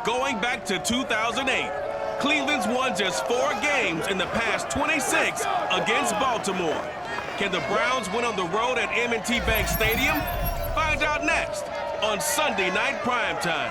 Going back to 2008, Cleveland's won just 4 games in the past 26 against Baltimore. Can the Browns win on the road at M&T Bank Stadium? Find out next on Sunday Night Primetime.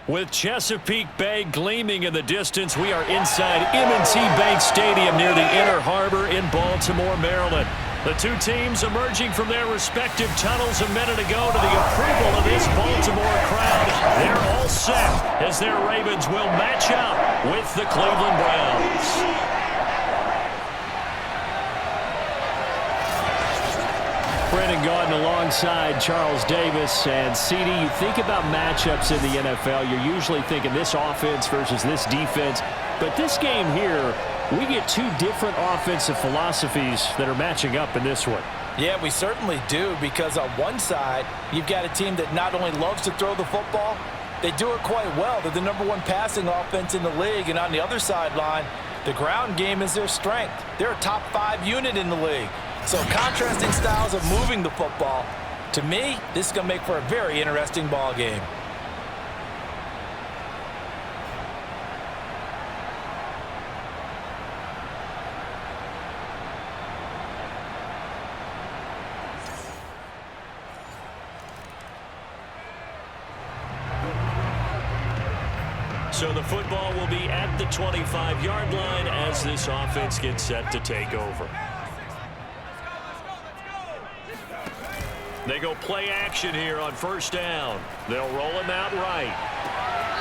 With Chesapeake Bay gleaming in the distance, we are inside M&T Bank Stadium near the Inner Harbor in Baltimore, Maryland. The two teams emerging from their respective tunnels a minute ago to the approval of this Baltimore crowd. They're all set as their Ravens will match up with the Cleveland Browns. Brandon Gaudin alongside Charles Davis. And CD, you think about matchups in the NFL, you're usually thinking this offense versus this defense. But this game here, we get two different offensive philosophies that are matching up in this one. Yeah, we certainly do, because on one side, you've got a team that not only loves to throw the football, they do it quite well. They're the #1 passing offense in the league. And on the other sideline, the ground game is their strength. They're a top 5 unit in the league. So contrasting styles of moving the football. To me, this is going to make for a very interesting ball game. So the football will be at the 25-yard line as this offense gets set to take over. They go play action here on first down. They'll roll him out right.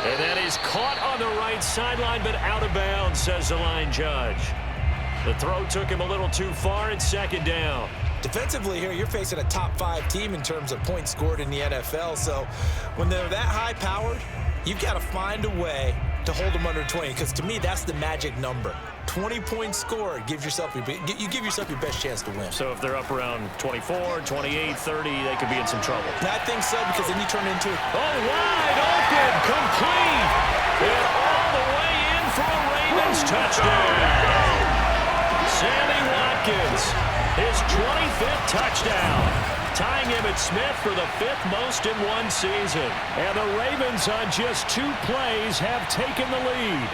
And that is caught on the right sideline, but out of bounds, says the line judge. The throw took him a little too far. It's second down. Defensively here, you're facing a top 5 team in terms of points scored in the NFL. So when they're that high-powered, you've got to find a way to hold them under 20, because to me, that's the magic number. 20 points scored gives yourself you give yourself your best chance to win. So if they're up around 24, 28, 30, they could be in some trouble. I think so, because then you turn into it. Oh, wide open, complete, and all the way in for a Ravens touchdown. Sammy Watkins, his 25th touchdown, tying Emmitt Smith for the 5th most in one season. And the Ravens on just 2 plays have taken the lead.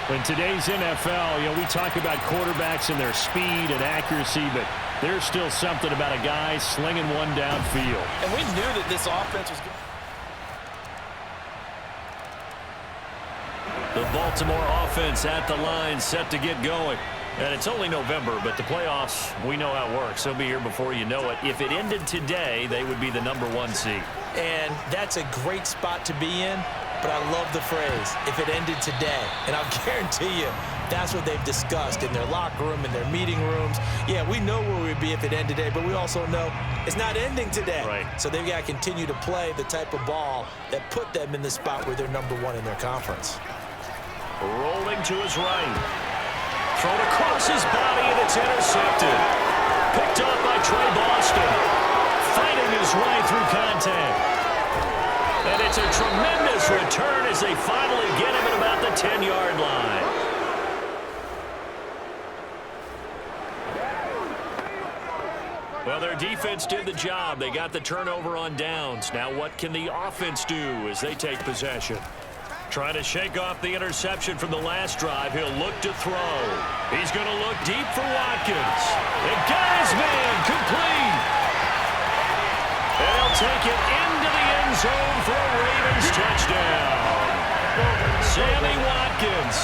In today's NFL, we talk about quarterbacks and their speed and accuracy, but there's still something about a guy slinging one downfield. And we knew that this offense was good. The Baltimore offense at the line, set to get going. And it's only November, but the playoffs, we know how it works. They'll be here before you know it. If it ended today, they would be the #1 seed. And that's a great spot to be in. But I love the phrase, if it ended today. And I'll guarantee you, that's what they've discussed in their locker room, in their meeting rooms. Yeah, we know where we'd be if it ended today, but we also know it's not ending today. Right. So they've got to continue to play the type of ball that put them in the spot where they're #1 in their conference. Rolling to his right. Thrown across his body, and it's intercepted. Picked up by Trey Boston. Fighting his way through contact. And it's a tremendous return as they finally get him at about the 10-yard line. Well, their defense did the job. They got the turnover on downs. Now what can the offense do as they take possession? Trying to shake off the interception from the last drive. He'll look to throw. He's going to look deep for Watkins. And got his man complete. And he'll take it into the end zone for a Ravens touchdown. Sammy Watkins,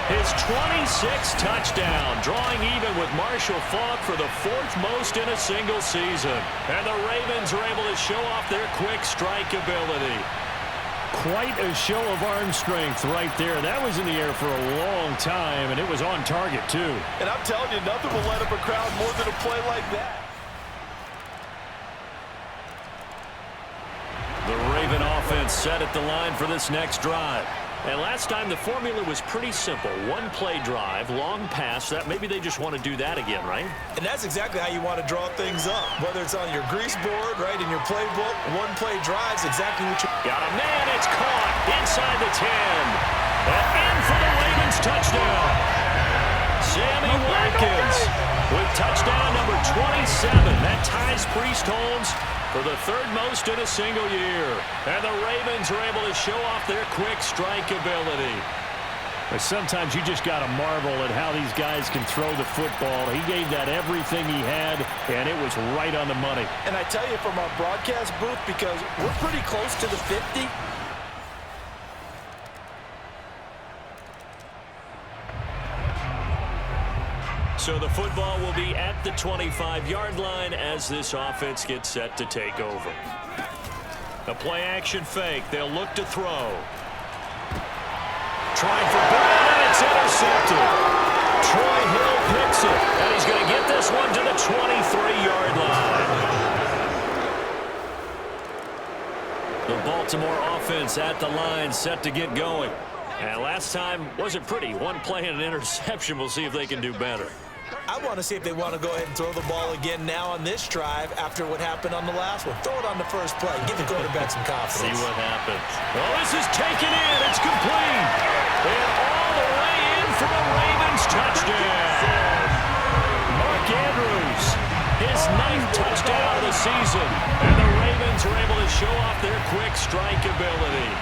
his 26th touchdown, drawing even with Marshall Faulk for the 4th most in a single season. And the Ravens are able to show off their quick strike ability. Quite a show of arm strength right there. That was in the air for a long time, and it was on target, too. And I'm telling you, nothing will light up a crowd more than a play like that. The Raven offense set at the line for this next drive. And last time the formula was pretty simple. 1-play drive, long pass. That maybe they just want to do that again, right? And that's exactly how you want to draw things up. Whether it's on your grease board, right, in your playbook, 1-play drives exactly what you... Got a man, it's caught inside the 10. And in for the Ravens touchdown. Sammy Watkins with touchdown number 26 Priest holds for the third most in a single year. And the Ravens are able to show off their quick strike ability. But sometimes you just got to marvel at how these guys can throw the football. He gave that everything he had, and it was right on the money. And I tell you from our broadcast booth, because we're pretty close to the 50, so the football will be at the 25-yard line as this offense gets set to take over. A play-action fake. They'll look to throw. Trying for Brown, and it's intercepted. Troy Hill picks it, and he's going to get this one to the 23-yard line. The Baltimore offense at the line, set to get going. And last time wasn't pretty. One play and an interception. We'll see if they can do better. I want to see if they want to go ahead and throw the ball again now on this drive after what happened on the last one. Throw it on the first play. Give the quarterback some confidence. See what happens. Well, this is taken in. It's complete. And all the way in for a Ravens touchdown. Mark Andrews, his 9th touchdown of the season. And the Ravens are able to show off their quick strike ability.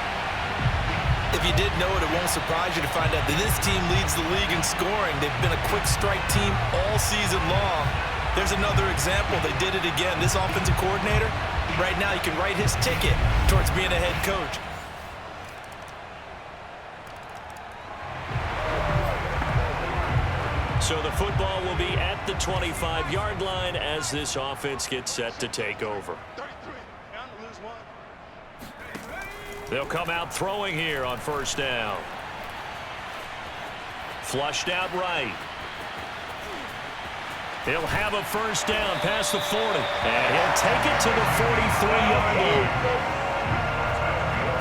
If you didn't know it, it won't surprise you to find out that this team leads the league in scoring. They've been a quick strike team all season long. There's another example. They did it again. This offensive coordinator, right now, he can write his ticket towards being a head coach. So the football will be at the 25-yard line as this offense gets set to take over. They'll come out throwing here on first down. Flushed out right. He'll have a first down past the 40. And he'll take it to the 43-yard line.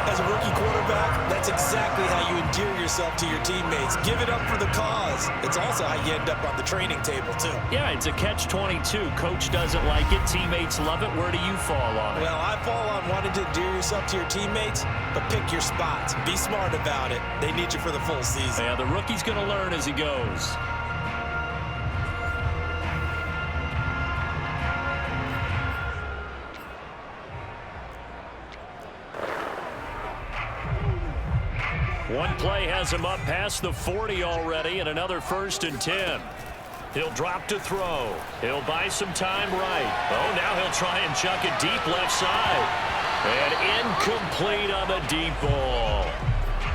As a rookie quarterback, that's exactly how you endear yourself to your teammates. Give it up for the cause. It's also how you end up on the training table, too. Yeah, it's a catch-22. Coach doesn't like it. Teammates love it. Where do you fall on it? Well, I fall on wanting to endear yourself to your teammates, but pick your spots. Be smart about it. They need you for the full season. Yeah, the rookie's going to learn as he goes. One play has him up past the 40 already, and another 1st and 10. He'll drop to throw. He'll buy some time right. Oh, now he'll try and chuck it deep left side. And incomplete on the deep ball.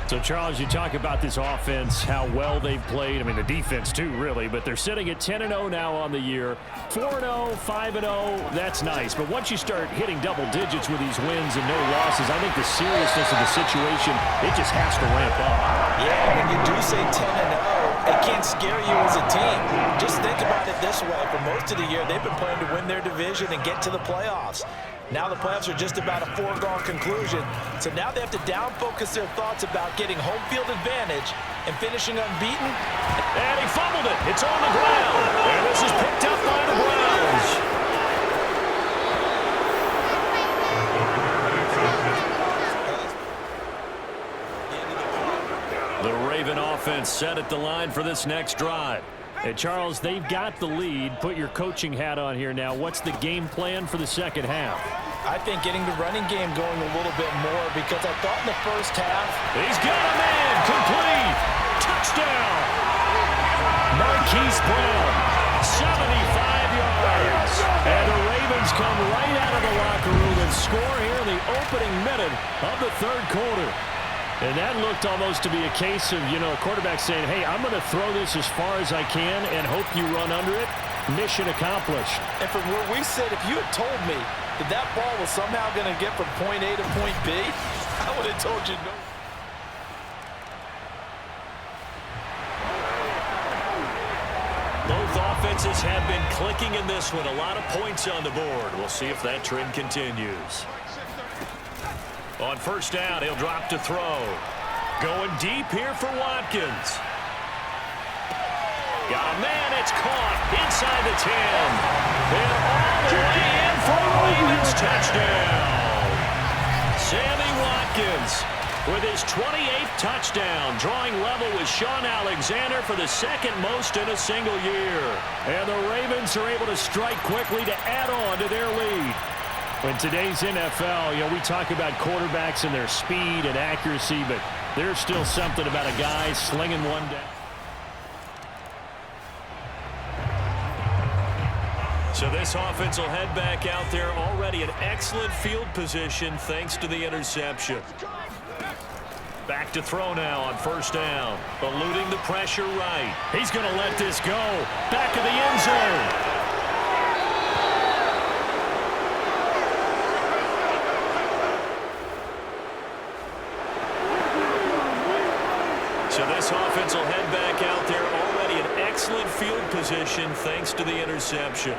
So, Charles, you talk about this offense, how well they've played. I mean, the defense, too, really. But they're sitting at 10-0 now on the year. 4-0, 5-0, that's nice. But once you start hitting double digits with these wins and no losses, I think the seriousness of the situation, it just has to ramp up. Yeah, when you do say 10-0, it can't scare you as a team. Just think about it this way. For most of the year, they've been playing to win their division and get to the playoffs. Now the playoffs are just about a foregone conclusion. So now they have to down-focus their thoughts about getting home field advantage and finishing unbeaten. And he fumbled it. It's on the ground. And this is picked up by the Browns. The Raven offense set at the line for this next drive. Hey, Charles, they've got the lead. Put your coaching hat on here now. What's the game plan for the second half? I think getting the running game going a little bit more, because I thought in the first half. He's got a man. Complete. Touchdown. Marquise Brown. 75 yards. And the Ravens come right out of the locker room and score here in the opening minute of the third quarter. And that looked almost to be a case of, you know, a quarterback saying, hey, I'm going to throw this as far as I can and hope you run under it. Mission accomplished. And from where we sit, if you had told me that that ball was somehow going to get from point A to point B, I would have told you no. Both offenses have been clicking in this one. A lot of points on the board. We'll see if that trend continues. On first down, he'll drop to throw. Going deep here for Watkins. Got a man, it's caught inside the 10. And all the way in for a Ravens touchdown. Sammy Watkins with his 28th touchdown, drawing level with Sean Alexander for the second most in a single year. And the Ravens are able to strike quickly to add on to their lead. In today's NFL, we talk about quarterbacks and their speed and accuracy, but there's still something about a guy slinging one down. So this offense will head back out there, already in excellent field position thanks to the interception. Back to throw now on first down. Eluding the pressure right. He's going to let this go. Back of the end zone. So this offense will head back out there, already in excellent field position thanks to the interception.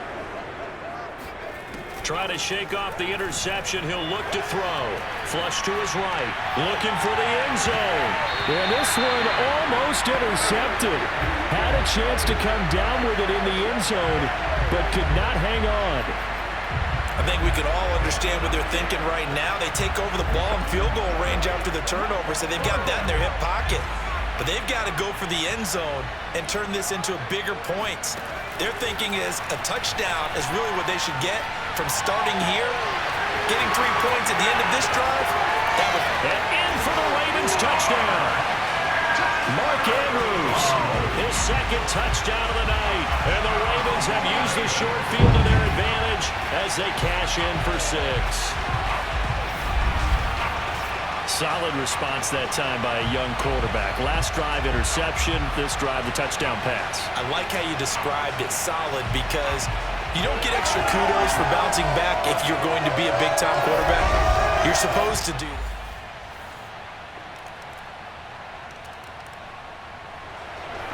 Try to shake off the interception. He'll look to throw. Flush to his right. Looking for the end zone. And this one almost intercepted. Had a chance to come down with it in the end zone, but could not hang on. I think we could all understand what they're thinking right now. They take over the ball in field goal range after the turnover, so they've got that in their hip pocket. But they've got to go for the end zone and turn this into a bigger points. Their thinking is a touchdown is really what they should get from starting here. Getting 3 points at the end of this drive, that would... And in for the Ravens touchdown. Mark Andrews, his second touchdown of the night. And the Ravens have used the short field to their advantage as they cash in for 6. Solid response that time by a young quarterback. Last drive interception, this drive the touchdown pass. I like how you described it solid because you don't get extra kudos for bouncing back if you're going to be a big-time quarterback. You're supposed to do.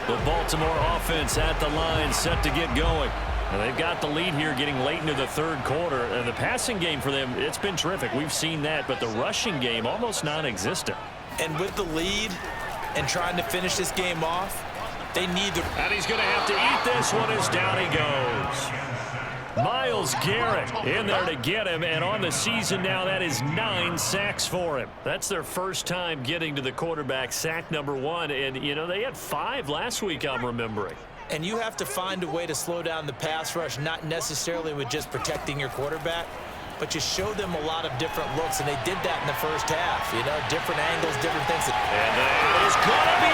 The Baltimore offense at the line, set to get going. And they've got the lead here getting late into the third quarter. And the passing game for them, it's been terrific. We've seen that, but the rushing game almost non-existent. And with the lead and trying to finish this game off, they need the... And he's going to have to eat this one as down he goes. Myles Garrett in there to get him, and on the season now, that is 9 sacks for him. That's their first time getting to the quarterback, sack number 1, and, they had 5 last week, I'm remembering. And you have to find a way to slow down the pass rush, not necessarily with just protecting your quarterback, but you show them a lot of different looks, and they did that in the first half. Different angles, different things. And that is going to be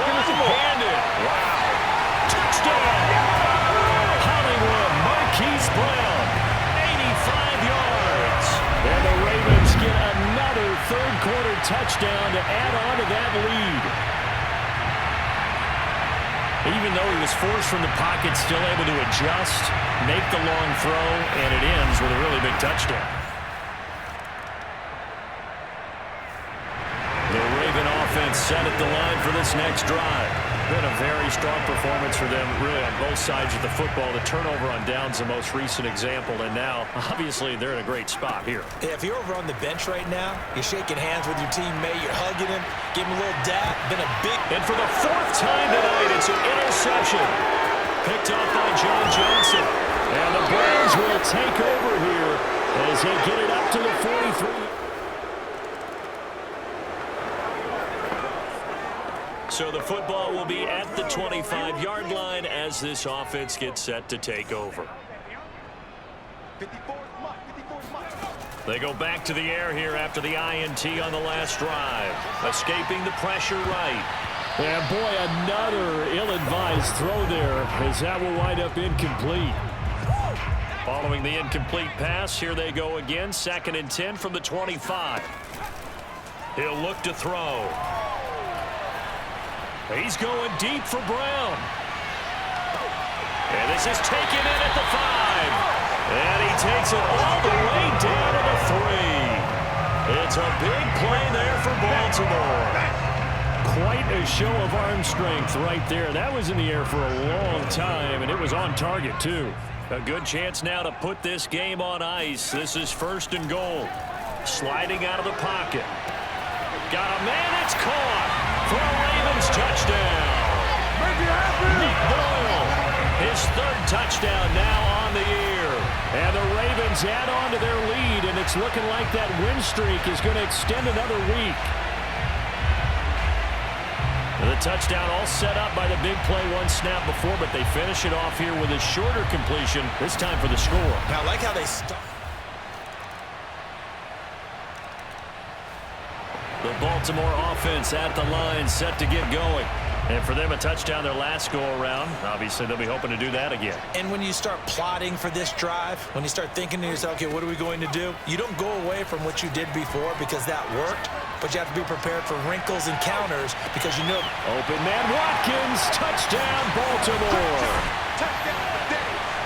one-handed. Wow. Touchdown. Hollywood Marquise Brown, 85 yards. And the Ravens get another third-quarter touchdown to add on to that lead. Even though he was forced from the pocket, still able to adjust, make the long throw, and it ends with a really big touchdown. The Raven offense set at the line for this next drive. Been a very strong performance for them, really, on both sides of the football. The turnover on downs, the most recent example, and now, obviously, they're in a great spot here. Yeah, if you're over on the bench right now, you're shaking hands with your teammate, you're hugging him, give him a little dap. Been a big... And for the 4th time tonight, it's an interception. Picked off by John Johnson. And the Browns will take over here as they get it up to the 43. So the football will be at the 25-yard line as this offense gets set to take over. They go back to the air here after the INT on the last drive. Escaping the pressure right. And boy, another ill-advised throw there as that will wind up incomplete. Following the incomplete pass, here they go again. 2nd and 10 from the 25. He'll look to throw. He's going deep for Brown. And this is taken in at the 5. And he takes it all the way down to the 3. It's a big play there for Baltimore. Quite a show of arm strength right there. That was in the air for a long time, and it was on target, too. A good chance now to put this game on ice. This is 1st and goal. Sliding out of the pocket. Got a man, it's caught. For a Ravens touchdown. Nick Boyle, his 3rd touchdown now on the year. And the Ravens add on to their lead, and it's it's looking like that win streak is going to extend another week. The touchdown all set up by the big play one snap before, but they finish it off here with a shorter completion, this time for the score. Now, I like how they start. The Baltimore offense at the line, set to get going. And for them, a touchdown their last go-around. Obviously, they'll be hoping to do that again. And when you start plotting for this drive, when you start thinking to yourself, okay, what are we going to do? You don't go away from what you did before because that worked, but you have to be prepared for wrinkles and counters because you know. Open man Watkins, touchdown Baltimore.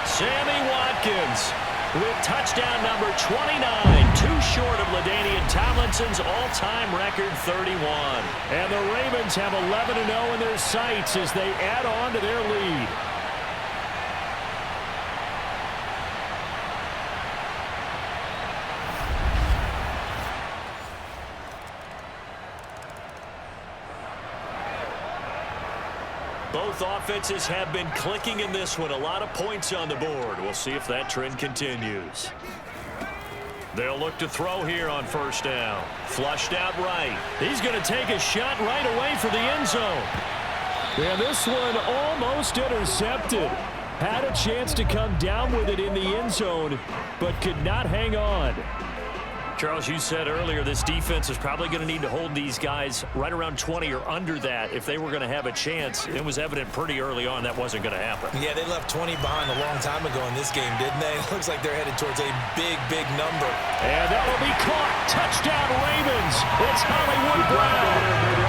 Sammy Watkins with touchdown number 29, too short of LaDainian Tomlinson's all-time record 31. And the Ravens have 11-0 in their sights as they add on to their lead. Both offenses have been clicking in this one. A lot of points on the board. We'll see if that trend continues. They'll look to throw here on first down. Flushed out right. He's going to take a shot right away for the end zone. Yeah, this one almost intercepted. Had a chance to come down with it in the end zone, but could not hang on. Charles, you said earlier this defense is probably going to need to hold these guys right around 20 or under that if they were going to have a chance. It was evident pretty early on that wasn't going to happen. Yeah, they left 20 behind a long time ago in this game, didn't they? It looks like they're headed towards a big, big number. And that'll be caught. Touchdown, Ravens. It's Hollywood Brown.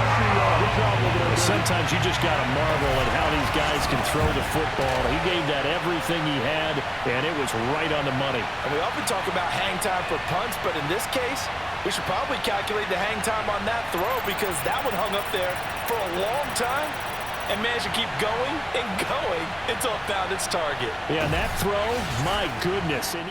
Sometimes you just got to marvel at how these guys can throw the football. He gave that everything he had, and it was right on the money. And we often talk about hang time for punts, but in this case, we should probably calculate the hang time on that throw because that one hung up there for a long time and managed to keep going and going until it found its target. Yeah, and that throw, my goodness. And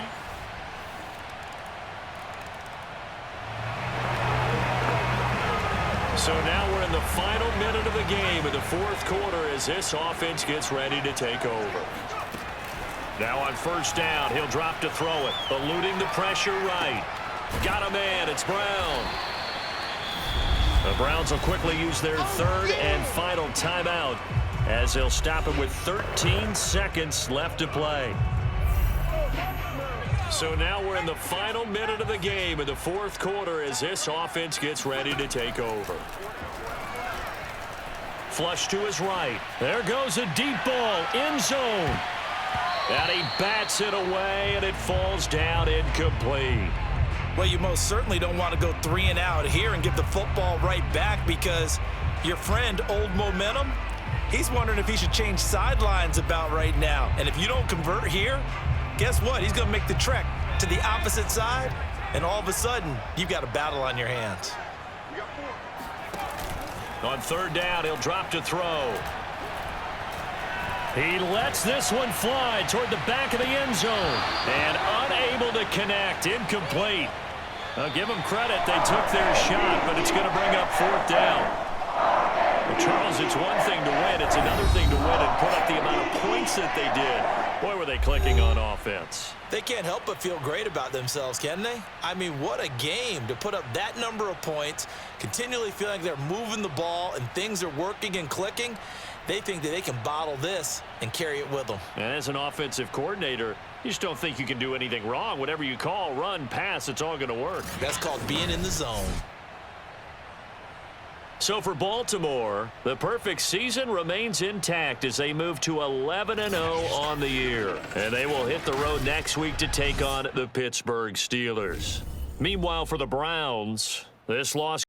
So now we're in the final minute of the game in the fourth quarter as this offense gets ready to take over. Now on first down, he'll drop to throw it, eluding the pressure right. Got a man, it's Brown. The Browns will quickly use their third and final timeout as they'll stop it with 13 seconds left to play. So now we're in the final minute of the game in the fourth quarter as this offense gets ready to take over. Flush to his right. There goes a deep ball, end zone. And he bats it away, and it falls down incomplete. Well, you most certainly don't want to go 3 and out here and give the football right back because your friend, Old Momentum, he's wondering if he should change sidelines about right now. And if you don't convert here, guess what? He's going to make the trek to the opposite side, and all of a sudden, you've got a battle on your hands. On third down, he'll drop to throw. He lets this one fly toward the back of the end zone. And unable to connect, incomplete. I'll give them credit. They took their shot, but it's going to bring up fourth down. Well, Charles, it's one thing to win. It's another thing to win and put up the amount of points that they did. Boy, were they clicking on offense. They can't help but feel great about themselves, can they? I mean, what a game to put up that number of points, continually feeling like they're moving the ball and things are working and clicking. They think that they can bottle this and carry it with them. And as an offensive coordinator, you just don't think you can do anything wrong. Whatever you call, run, pass, it's all going to work. That's called being in the zone. So for Baltimore, the perfect season remains intact as they move to 11-0 on the year. And they will hit the road next week to take on the Pittsburgh Steelers. Meanwhile, for the Browns, this loss